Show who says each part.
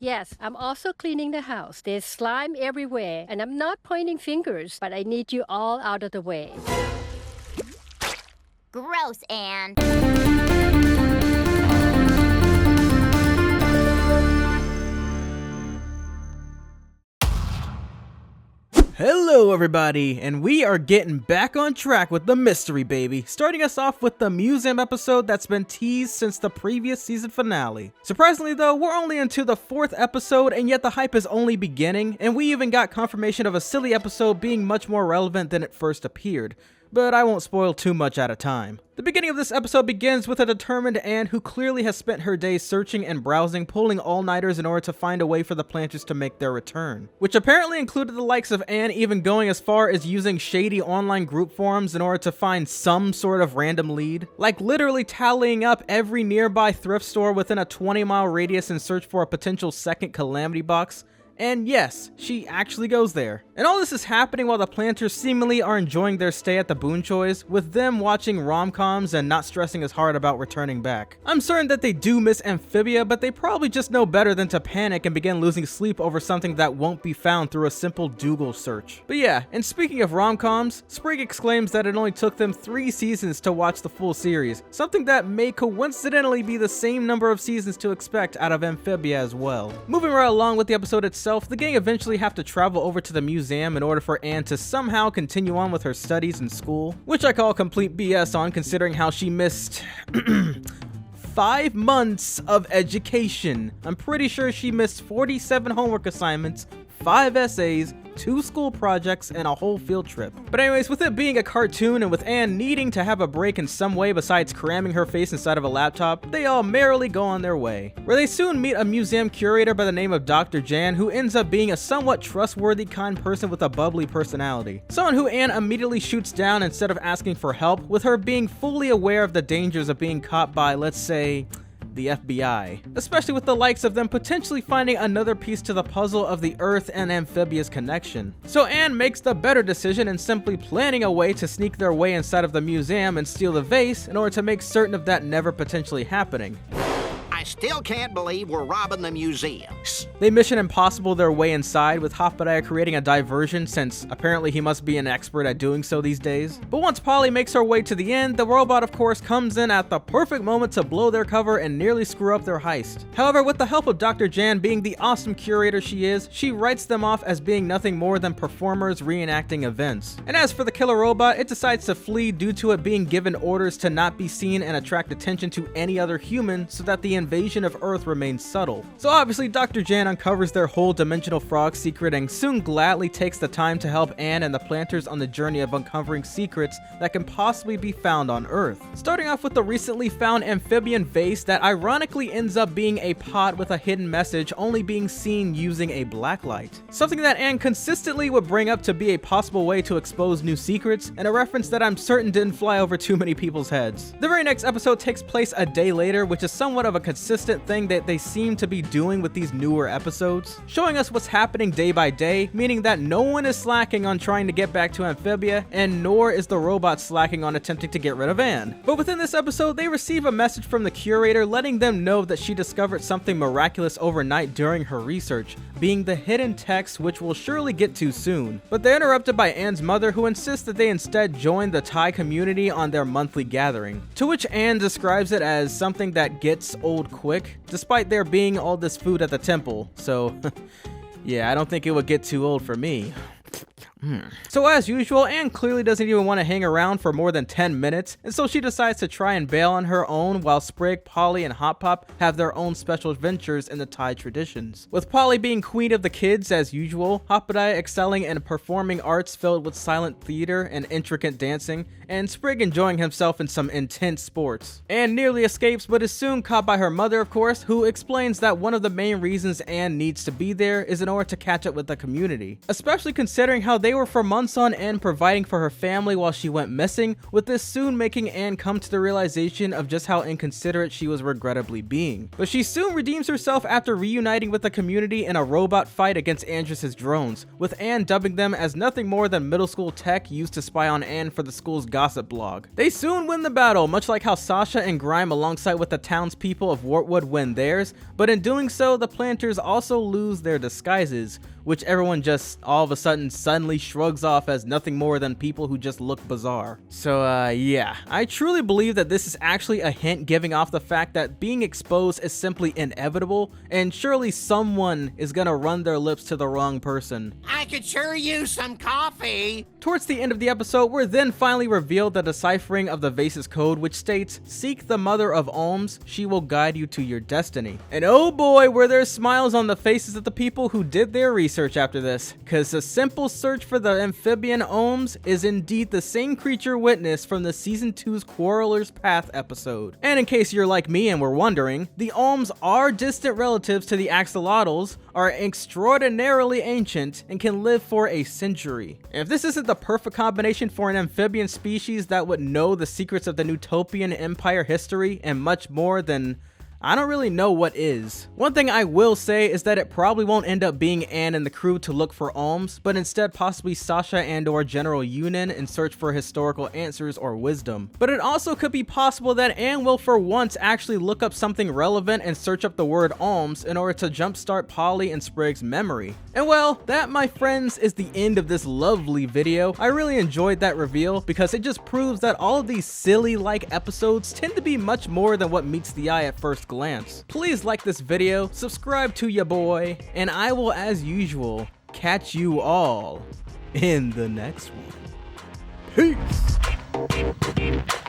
Speaker 1: Yes, I'm also cleaning the house. There's slime everywhere, and I'm not pointing fingers, but I need you all out of the way.
Speaker 2: Gross, Anne.
Speaker 3: Hello everybody, and we are getting back on track with the mystery baby, starting us off with the museum episode that's been teased since the previous season finale. Surprisingly though, we're only into the 4th episode and yet the hype is only beginning, and we even got confirmation of a silly episode being much more relevant than it first appeared. But I won't spoil too much at a time. The beginning of this episode begins with a determined Anne who clearly has spent her days searching and browsing, pulling all-nighters in order to find a way for the planters to make their return. Which apparently included the likes of Anne even going as far as using shady online group forums in order to find some sort of random lead. Like literally tallying up every nearby thrift store within a 20-mile radius in search for a potential second calamity box. And yes, she actually goes there. And all this is happening while the planters seemingly are enjoying their stay at the Boon Choi's, with them watching rom-coms and not stressing as hard about returning back. I'm certain that they do miss Amphibia, but they probably just know better than to panic and begin losing sleep over something that won't be found through a simple Google search. But yeah, and speaking of rom-coms, Sprig exclaims that it only took them 3 seasons to watch the full series, something that may coincidentally be the same number of seasons to expect out of Amphibia as well. Moving right along with the episode itself, the gang eventually have to travel over to the museum in order for Anne to somehow continue on with her studies in school, which I call complete BS on considering how she missed 5 months of education. I'm pretty sure she missed 47 homework assignments, 5 essays, 2 school projects, and a whole field trip. But anyways, with it being a cartoon and with Anne needing to have a break in some way besides cramming her face inside of a laptop, they all merrily go on their way, where they soon meet a museum curator by the name of Dr. Jan, who ends up being a somewhat trustworthy, kind person with a bubbly personality. Someone who Anne immediately shoots down instead of asking for help, with her being fully aware of the dangers of being caught by, let's say, the FBI, especially with the likes of them potentially finding another piece to the puzzle of the Earth and Amphibia's connection. So Anne makes the better decision in simply planning a way to sneak their way inside of the museum and steal the vase in order to make certain of that never potentially happening.
Speaker 4: I still can't believe we're robbing the museums.
Speaker 3: They Mission Impossible their way inside, with Hoppediah creating a diversion since apparently he must be an expert at doing so these days. But once Polly makes her way to the end, the robot of course comes in at the perfect moment to blow their cover and nearly screw up their heist. However, with the help of Dr. Jan being the awesome curator she is, she writes them off as being nothing more than performers reenacting events. And as for the killer robot, it decides to flee due to it being given orders to not be seen and attract attention to any other human so that the invasion of Earth remains subtle. So obviously Dr. Jan uncovers their whole dimensional frog secret and soon gladly takes the time to help Anne and the planters on the journey of uncovering secrets that can possibly be found on Earth. Starting off with the recently found amphibian vase that ironically ends up being a pot with a hidden message only being seen using a blacklight. Something that Anne consistently would bring up to be a possible way to expose new secrets, and a reference that I'm certain didn't fly over too many people's heads. The very next episode takes place a day later, which is somewhat of a consistent thing that they seem to be doing with these newer episodes, showing us what's happening day by day, meaning that no one is slacking on trying to get back to Amphibia, and nor is the robot slacking on attempting to get rid of Anne. But within this episode, they receive a message from the curator letting them know that she discovered something miraculous overnight during her research, being the hidden text, which we'll surely get to soon. But they're interrupted by Anne's mother, who insists that they instead join the Thai community on their monthly gathering, to which Anne describes it as something that gets old quick, despite there being all this food at the temple. So yeah, I don't think it would get too old for me. So as usual, Anne clearly doesn't even want to hang around for more than 10 minutes, and so she decides to try and bail on her own while Sprig, Polly, and Hot Pop have their own special adventures in the Thai traditions. With Polly being queen of the kids as usual, Hoppediah excelling in performing arts filled with silent theater and intricate dancing, and Sprig enjoying himself in some intense sports. Anne nearly escapes but is soon caught by her mother, of course, who explains that one of the main reasons Anne needs to be there is in order to catch up with the community, especially considering how they they were for months on end providing for her family while she went missing, with this soon making Anne come to the realization of just how inconsiderate she was regrettably being. But she soon redeems herself after reuniting with the community in a robot fight against Andrus's drones, with Anne dubbing them as nothing more than middle school tech used to spy on Anne for the school's gossip blog. They soon win the battle, much like how Sasha and Grime alongside with the townspeople of Wartwood win theirs, but in doing so, the planters also lose their disguises, which everyone just all of a sudden suddenly shrugs off as nothing more than people who just look bizarre. So yeah, I truly believe that this is actually a hint giving off the fact that being exposed is simply inevitable, and surely someone is gonna run their lips to the wrong person.
Speaker 4: I could sure use some coffee.
Speaker 3: Towards the end of the episode, we're then finally revealed the deciphering of the vase's code, which states, "Seek the mother of Olms, she will guide you to your destiny." And oh boy, were there smiles on the faces of the people who did their research after this, cause a simple search for the amphibian Olms is indeed the same creature witnessed from the Season 2's Quarreler's Path episode. And in case you're like me and were wondering, the Olms are distant relatives to the Axolotls, are extraordinarily ancient, and can live for a century. And if this isn't the perfect combination for an amphibian species that would know the secrets of the Newtopian Empire history and much more, then I don't really know what is. One thing I will say is that it probably won't end up being Anne and the crew to look for Olms, but instead possibly Sasha and or General Yunin in search for historical answers or wisdom. But it also could be possible that Anne will for once actually look up something relevant and search up the word Olms in order to jumpstart Polly and Sprig's memory. And well, that my friends is the end of this lovely video. I really enjoyed that reveal because it just proves that all of these silly like episodes tend to be much more than what meets the eye at first glance. Please like this video, subscribe to ya boy, and I will as usual catch you all in the next one. Peace!